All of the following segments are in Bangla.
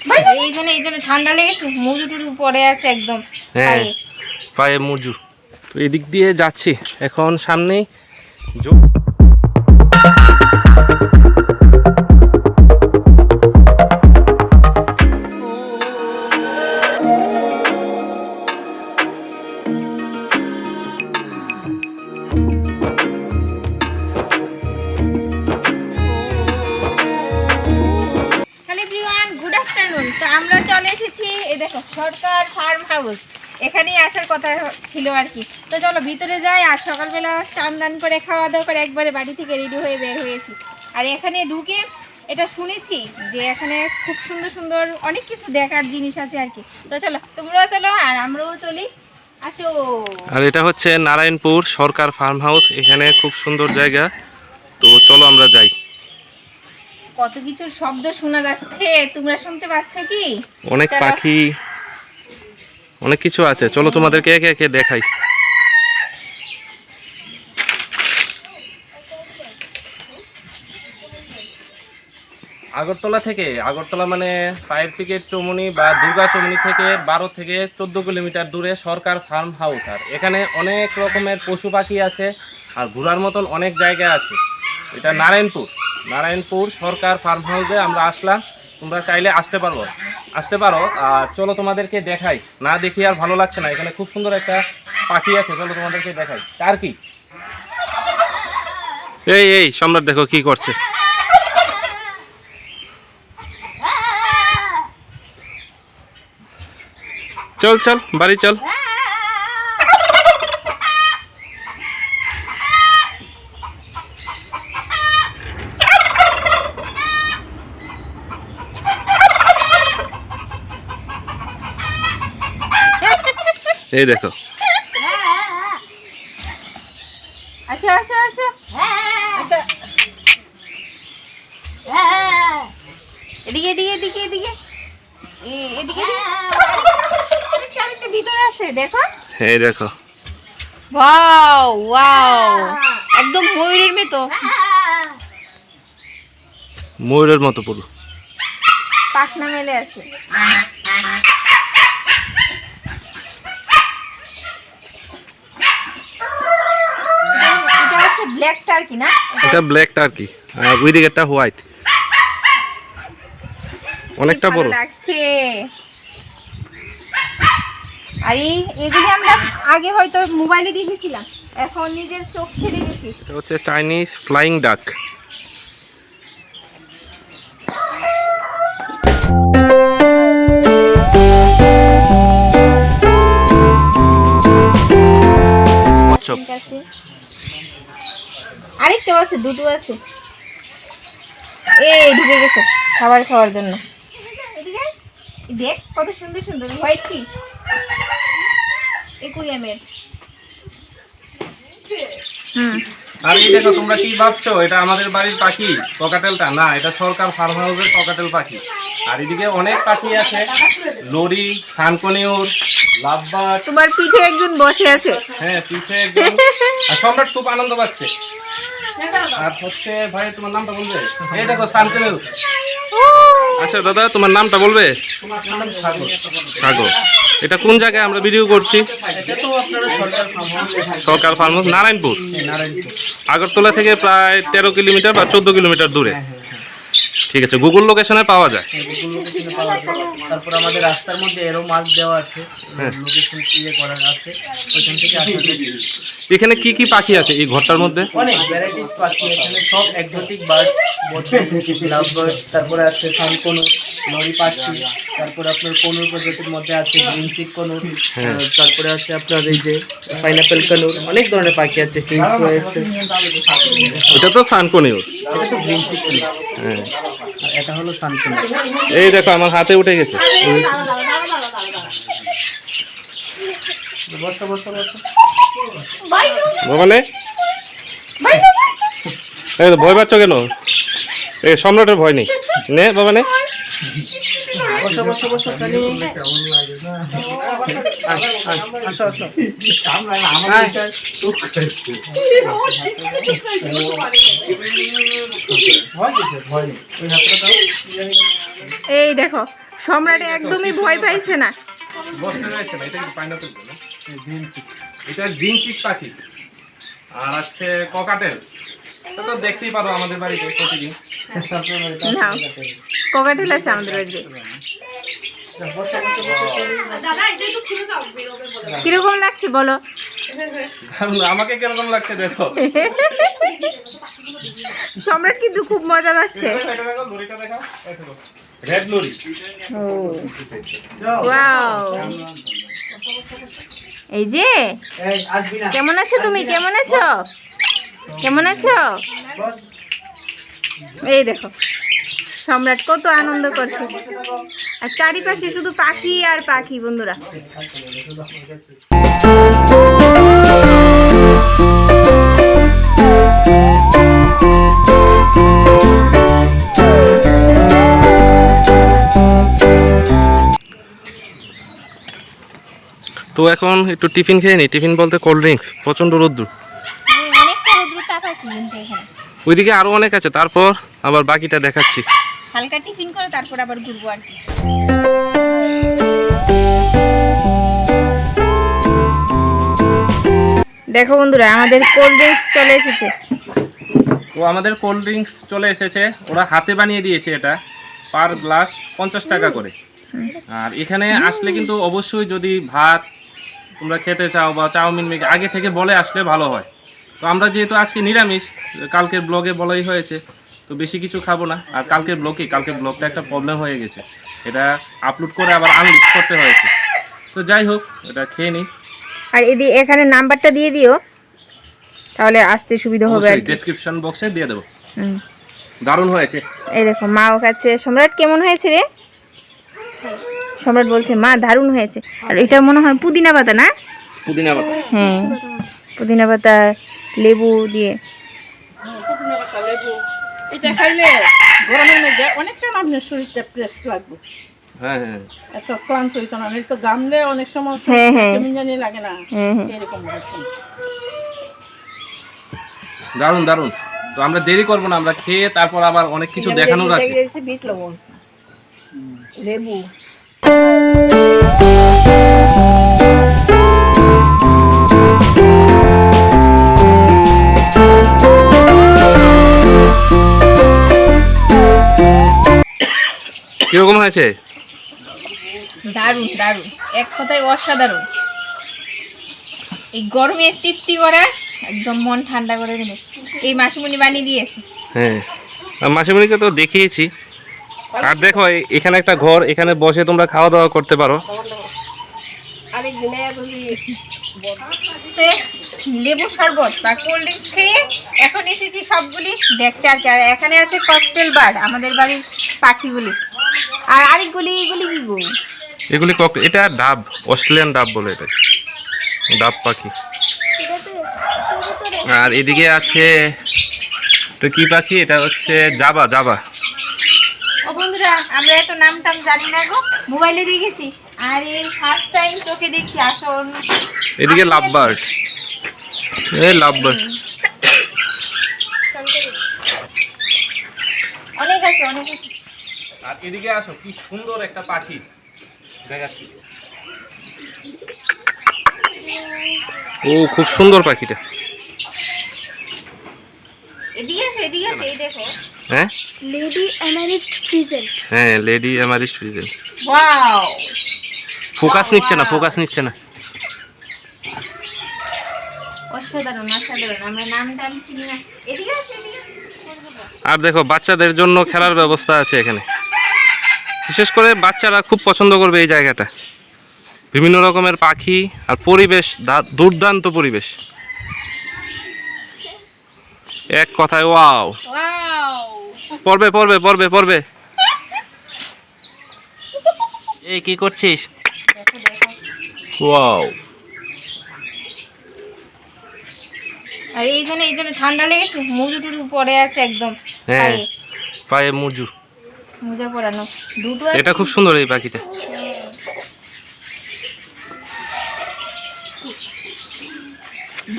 মানে এই জন্য ঠান্ডা লেগেছে, মুজু টুজু পরে আছে একদম। হ্যাঁ, পায়ে মুজু। তো এদিক দিয়ে যাচ্ছি এখন, সামনেই তো আমরা চলে এসেছি, এই দেখো সরকার ফার্ম হাউস, এখানেই আসার কথা ছিল আর কি। তো চলো ভিতরে যাই। আর সকালবেলা চান দান করে খাওয়া দাওয়া করে একবারে বাড়ি থেকে রেডি হয়ে বের হয়েছি। আর এখানে ঢুকে এটা শুনেছি যে এখানে খুব সুন্দর সুন্দর অনেক কিছু দেখার জিনিস আছে আর কি। তো চলো তোমরাও চলো আর আমরাও চলি, আসো। আর এটা হচ্ছে নারায়ণপুর সরকার ফার্ম হাউস, এখানে খুব সুন্দর জায়গা। তো চলো আমরা যাই। কত কিছুর শব্দ শোনা যাচ্ছে, তোমরা শুনতে পাচ্ছ কি? অনেক পাখি, অনেক কিছু আছে, চলো তোমাদেরকে একে একে দেখাই। আগরতলা মানে ফায়ার ব্রিগেড চৌমুনি বা দুর্গা চৌমুনি থেকে 12 থেকে 14 কিলোমিটার দূরে সরকার ফার্ম হাউস। আর এখানে অনেক রকমের পশু পাখি আছে আর ঘোরার মতন অনেক জায়গা আছে। এটা নারায়ণপুর সরকার ফার্ম হাউসে আমরা আসলাম। তোমরা চাইলে আসতে পারো। আর চলো তোমাদেরকে দেখাই, না দেখি আর ভালো লাগছে না। এখানে খুব সুন্দর একটা পাখি আছে, চলো তোমাদেরকে দেখাই। কার কি এই সম্রাট দেখো কি করছে। চল বাড়ি চল। এই দেখো, আসো আসো আসো, এদিকে এদিকে এদিকে এদিকে এদিকে ভিতরে আছে, দেখো। এই দেখো, ওয়াও ওয়াও, একদম ময়ূরের মতো পুরো পাখনা মেলে আছে। ব্ল্যাক টার্কি না, এটা ব্ল্যাক টার্কি, আর ওইদিকে একটা হোয়াইট, অনেকটা বড় লাগছে। আর এগুলি আমরা আগে হয়তো মোবাইলে দেখেছিলাম, এখন নিজের চোখে দেখেছি। এটা হচ্ছে চাইনিজ ফ্লাইং ডাক। আরেকটা আছে, দুটো আছে, এই ঢুকে গেছে খাওয়ার জন্য। এদিকে দেখ কত সুন্দর সুন্দর হোয়াইট ফিশ, একুরিয়ামের। আর এই দেখো, তোমরা কি ভাবছো এটা আমাদের বাড়ির পাখি ককাটেলটা? না, এটা সরকার ফার্ম হাউসের ককাটেল পাখি। আর এদিকে অনেক পাখি আছে, লরি, সানকনিউর, লাভবার্ড। তোমার পিঠে একজন বসে আছে। হ্যাঁ, পিঠে একজন। আর সম্রাট খুব আনন্দ পাচ্ছে। আর হচ্ছে ভাই, তোমার নামটা বলবে? এই দেখো সানকনিউর। আচ্ছা দাদা, তোমার নামটা বলবে? সাগর। এটা কোন জায়গায় আমরা ভিডিও করছি? সরকার ফার্ম হাউস, নারায়ণপুর। আগরতলা থেকে প্রায় 13 কিলোমিটার বা 14 কিলোমিটার দূরে। ঠিক আছে, গুগল লোকেশনে পাওয়া যায়। তারপর আমাদের রাস্তার মধ্যে এরো মার্ক দেওয়া আছে, লোকেশন ইয়ে করা আছে, ওইখান থেকে আসলে। এখানে কি কি পাখি আছে এই ঘরটার মধ্যে? অনেক ভ্যারাইটিস পাখি এখানে, সব এক্সোটিক বার্ডস, লাভ বার্ডস, তারপরে আছে সানকনুর, লরি পাখি, তারপরে আপনার কনুর প্রজাতির মধ্যে আছে গ্রিন চিক কনুর, তারপরে আছে আপনার এই যে পাইনাপেল কনুর, অনেক ধরনের পাখি আছে, ফিন্স রয়েছে। ওটা তো সানকনিউর, এটা তো গ্রিন চিক কনুর। হ্যাঁ, এটা হলো সানকনুর। এই দেখো আমার হাতে উঠে গেছে। ভবানে, এই তো ভয় পাচ্ছ কেন? এই সম্রাটের ভয় নেই, নে বাবা নে। বসো বসো বসো সানি। আসো আসো। এই দেখো সম্রাট একদমই ভয় পাইছে না। বসতে যাচ্ছে না, এটা কিন্তু পাইনাপেল না, এটা গ্রিন চিক পাখি। আর আছে ককাটেল, এটা তো দেখতেই পারো আমাদের বাড়িতে প্রতিদিন। না ককাটেল আছে আমাদের বাড়িতে। কিরকম লাগছে বলো? আমাকে কিরকম লাগছে দেখো। সম্রাট কিন্তু খুব মজা পাচ্ছে। Red lorry. ওয়াও, এই যে কেমন আছো তুমি? কেমন আছো? কেমন আছো? এই দেখো সম্রাট কত আনন্দ করছে, আর চারিপাশে শুধু পাখি আর পাখি বন্ধুরা। তো এখন একটু টিফিন খেয়ে নি। টিফিন বলতে কোল্ড ড্রিঙ্কস, প্রচন্ড রোদ্দুর। অনেকটা রোদ্র তাপ আছে কিন্তু এখানে। ওইদিকে আরো অনেক আছে, তারপর আবার বাকিটা দেখাচ্ছি। হালকা টিফিন করে তারপর আবার ঘুরবো আর কি। দেখো বন্ধুরা আমাদের কোল্ড ড্রিঙ্কস চলে এসেছে। তো আমাদের কোল্ড ড্রিঙ্কস চলে এসেছে, ওরা হাতে বানিয়ে দিয়েছে। এটা পার গ্লাস 50 টাকা করে। আর এখানে আসলে কিন্তু অবশ্যই যদি ভাত তোমরা খেতে চাও বা চাউমিন ম্যাগি আগে থেকে বলে আসলে ভালো হয়। তো আমরা যেহেতু আজকে নিরামিষ, কালকের ব্লগে বলাই হয়েছে, তো বেশি কিছু খাবো না। আর কালকের ব্লগটা একটা প্রবলেম হয়ে গেছে, এটা আপলোড করে আবার আনলিস্ট করতে হয়েছে। তো যাই হোক, এটা খেয়ে নিই। আর এখানে নাম্বারটা দিয়ে দিও, তাহলে আসতে সুবিধা হবে আর কি। ডেসক্রিপশন বক্সে দিয়ে দেবো। হুম। দারুণ হয়েছে। এই দেখো মাও খাচ্ছে। সম্রাট কেমন হয়েছে রে? সম্রাট বলছে মা দারুণ হয়েছে। আর এটা মনে হয় পুদিনা পাতা না? পুদিনা পাতা। হ্যাঁ পুদিনা পাতা লেবু দিয়ে। এটা খাইলে গরমের মধ্যে অনেকটা আপনার শরীরটা ফ্রেশ লাগবে। হ্যাঁ হ্যাঁ এত ক্লান্ত হইতো না, তো গামলে অনেক সময় হ্যাঁ, হ্যাঁ। কেমন জানি লাগে না, হ্যাঁ, হ্যাঁ। এরকম হচ্ছে। দারুণ দারুণ। তো আমরা দেরি করবো না, আমরা খেয়ে তারপর আবার অনেক কিছু দেখানোর আছে। বিট লবণ, লেবু। কিরকম হয়েছে? দারুণ দারুণ, এক কথায় অসাধারণ। এই গরমে তৃপ্তি করা একদম মন ঠান্ডা করে দেবে। এই মাসিমণি বানিয়ে দিয়েছে। হ্যাঁ, মাসিমণিকে তো দেখিয়েছি। আর দেখো এখানে একটা ঘর, এখানে বসে তোমরা খাওয়া দাওয়া করতে পারো। আরেকদিনে যদি তো লেবু শরবত বা কোল্ড ড্রিঙ্কস খেয়ে এখন এসেছি সবগুলি দেখতে আর কি। আর এখানে আছে ককটেল বার, আমাদের বাড়ির পাখিগুলি। আর আরেকগুলি এগুলি কি গো? এগুলি এটা ডাব, অস্ট্রেলিয়ান ডাব বলে এটা, ডাব পাখি। আর এদিকে আছে তো কি পাখি, এটা হচ্ছে জাবা। জাবা ও বন্ধুরা আমরা এত নাম টাম জানি না গো, মোবাইলে দেখেছি আর এই ফার্স্ট টাইম চোখে দেখছি আসল। এদিকে লাভবার্ড, এই লাভবার্ড। অনেক আছে অনেক আছে। আর এদিকে আসো, কি সুন্দর একটা পাখি দেখাচ্ছি। ও খুব সুন্দর পাখিটা। এদিকে আসো এদিকে আসো, এই দেখো। হ্যাঁ লেডি অ্যামারিস্ট ফ্রিজেল। হ্যাঁ, লেডি অ্যামারিস্ট ফ্রিজেল। ওয়াও, ফোকাস নিচ্ছে না, ফোকাস নিচ্ছে না। অসাধারণ অসাধারণ, আমরা নাম টাম চিনি না। এদিকে আসো এদিকে আসো। আর দেখো বাচ্চাদের জন্য খেলার ব্যবস্থা আছে এখানে। বিশেষ করে বাচ্চারা খুব পছন্দ করবে এই জায়গাটা। বিভিন্ন রকমের পাখি আর পরিবেশ, দুর্দান্ত পরিবেশ। এক কথায় ওয়াও। ওয়াও, পড়বে পড়বে পড়বে পড়বে। এই কি করছিস? দেখো দেখো। ওয়াও। আর এই জন্য ঠান্ডা লেগেছে, মুজু টুজু পরে আছে একদম হ্যাঁ পায়ে। পায়ে মুজু। মোজা পরানো দুটো এটা খুব সুন্দর এই পাখিটা।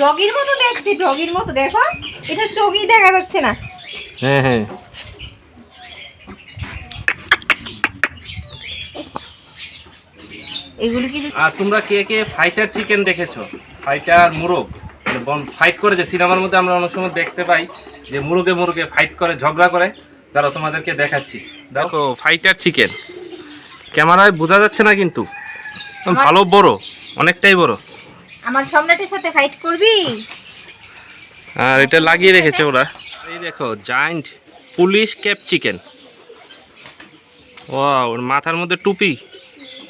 ডগির মতো দেখতে, ডগির মতো দেখো, এটা চোখই দেখা যাচ্ছে না। হ্যাঁ হ্যাঁ, এগুলো কি? আর তোমরা কে কে ফাইটার চিকেন দেখেছো? ফাইটার মুরগ ফাইট করে, যে সিনেমার মধ্যে আমরা অনেক সময় দেখতে পাই যে মুরগে মুরগে ফাইট করে, ঝগড়া করে। দাঁড়াও তোমাদেরকে দেখাচ্ছি। দেখো ফাইটার চিকেন, ক্যামেরায় বোঝা যাচ্ছে না কিন্তু ভালো বড়, অনেকটাই বড়। আমার সম্রাটের সাথে ফাইট করবি? আর এটা লাগিয়ে রেখেছে ওরা। এই দেখো giant police cap chicken. Wow, ওর মাথার মধ্যে টুপি,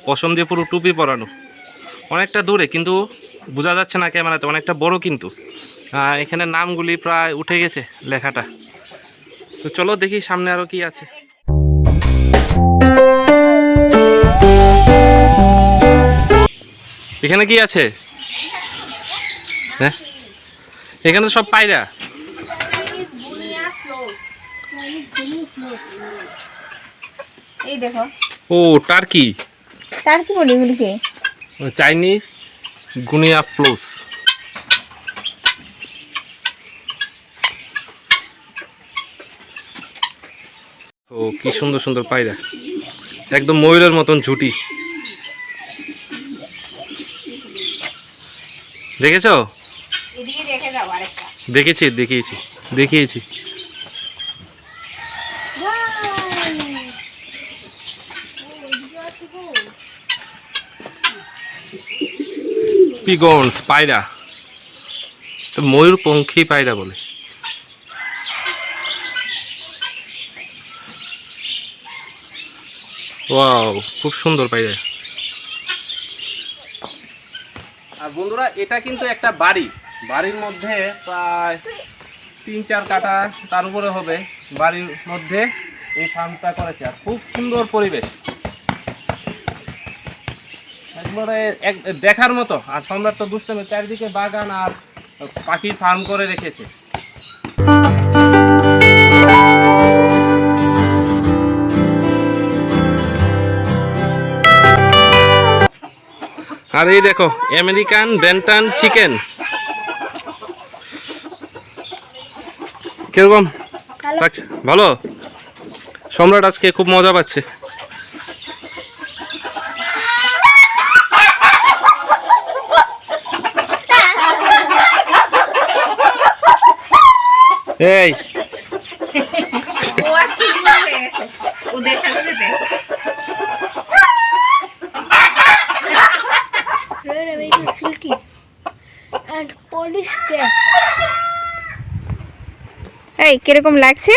পশম দিয়ে পুরো টুপি পরানো, অনেকটা দূরে কিন্তু বোঝা যাচ্ছে না ক্যামেরাতে, অনেকটা বড় কিন্তু। আর এখানে নামগুলি প্রায় উঠে গেছে লেখাটা। তো চলো দেখি সামনে আরো কি আছে। এখানে কি আছে? হ্যাঁ, এখানে সব পায়রা। এই দেখো, ও টার্কি, টার্কি বলি এগুলিকে। Chinese গুনিয়া flows. ও কি সুন্দর সুন্দর পায়রা, একদম ময়ূরের মতন ঝুটি। দেখেছো? এদিকে দেখে যাও আরেকটা। দেখেছি দেখিয়েছি দেখিয়েছি। পিগন্স পায়রা, তো ময়ূরপঙ্খী পায়রা বলে। ওয়াও, খুব সুন্দর পায়রা। আর বন্ধুরা, এটা কিন্তু একটা বাড়ি, বাড়ির মধ্যে প্রায় 3-4 কাঠা তার উপরে হবে। বাড়ির মধ্যে এই ফার্মটা করেছে, আর খুব সুন্দর পরিবেশ, একবারে দেখার মতো। আর সম্রাট তো দুষ্টমি, চারিদিকে বাগান আর পাখির ফার্ম করে রেখেছে। আর এই দেখো আমেরিকান বেন্টান চিকেন, কিরকম লাগছে? ভালো। সম্রাট আজকে খুব মজা পাচ্ছে। এই ও আর কি হয়ে গেছে ওদের সাথে সাথে। Red American silky and Polish cat. এই কিরকম লাগছে?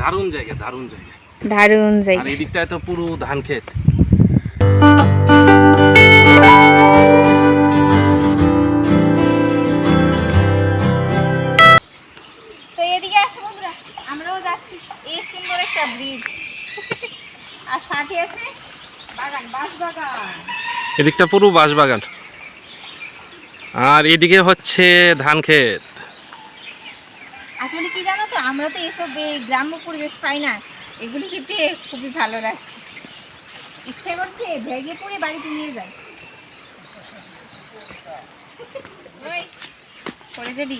দারুণ জায়গা, দারুণ জায়গা। দারুণ আর জায়গা। এই দিকটায় তো পুরো ধান ক্ষেত। তো এদিকে আসো বন্ধুরা, আমরাও যাচ্ছি। এই সুন্দর একটা ব্রিজ, আর সাথে আছে বাগান, বাঁশ বাগান। এদিকটা পুরো বাঁশ বাগান, আর এদিকে হচ্ছে ধান ক্ষেত। আসলে কি জানো তো, আমরা তো এসব গ্রাম্য পরিবেশ পাই না, এগুলিকে পেয়ে খুবই ভালো লাগছে। ইচ্ছে করছে ভেঙে পড়ে বাড়িতে নিয়ে যাই। ওই পড়ে যাবি,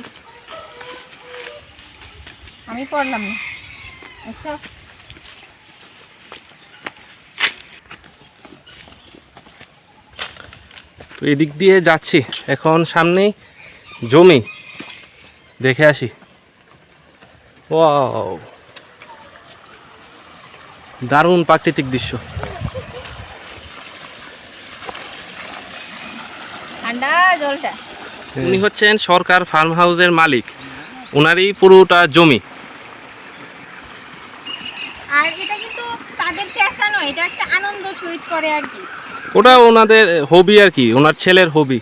আমি পড়লাম না। আচ্ছা, তো এদিক দিয়ে যাচ্ছি এখন, সামনেই জমি, দেখে আসি। ওয়াও, দারুণ প্রাকৃতিক দৃশ্য। ঠান্ডা জলটা। উনি হচ্ছেন সরকার ফার্ম হাউসের মালিক, ওনারই পুরোটা জমি। আর এটা কিন্তু তাদের পেশা নয়, এটা একটা আনন্দ সহিত করে আর কি। ওটা ওনাদের হবি আর কি, ওনার ছেলের হবি।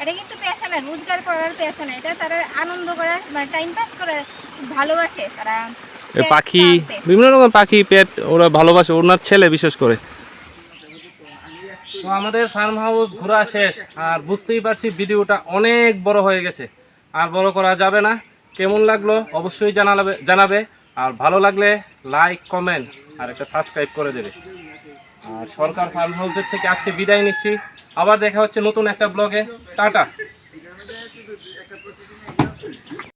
এটা কিন্তু পেশা না, রোজগার করার পেশা না, এটা তারা আনন্দ করার, মানে টাইম পাস করার, খুব ভালোবাসে তারা। পাখি, বিভিন্ন রকম পাখি পেট ওরা ভালোবাসে, ওনার ছেলে বিশেষ করে। তো আমাদের ফার্ম হাউস ঘোরা শেষ, আর বুঝতেই পারছি ভিডিওটা অনেক বড় হয়ে গেছে, আর বড় করা যাবে না। কেমন লাগলো অবশ্যই জানাবে। আর ভালো লাগলে লাইক, কমেন্ট, আর একটা সাবস্ক্রাইব করে দেবে। আর সরকার ফার্ম হাউসের থেকে আজকে বিদায় নিচ্ছি, আবার দেখা হচ্ছে নতুন একটা ব্লগে। টাটা।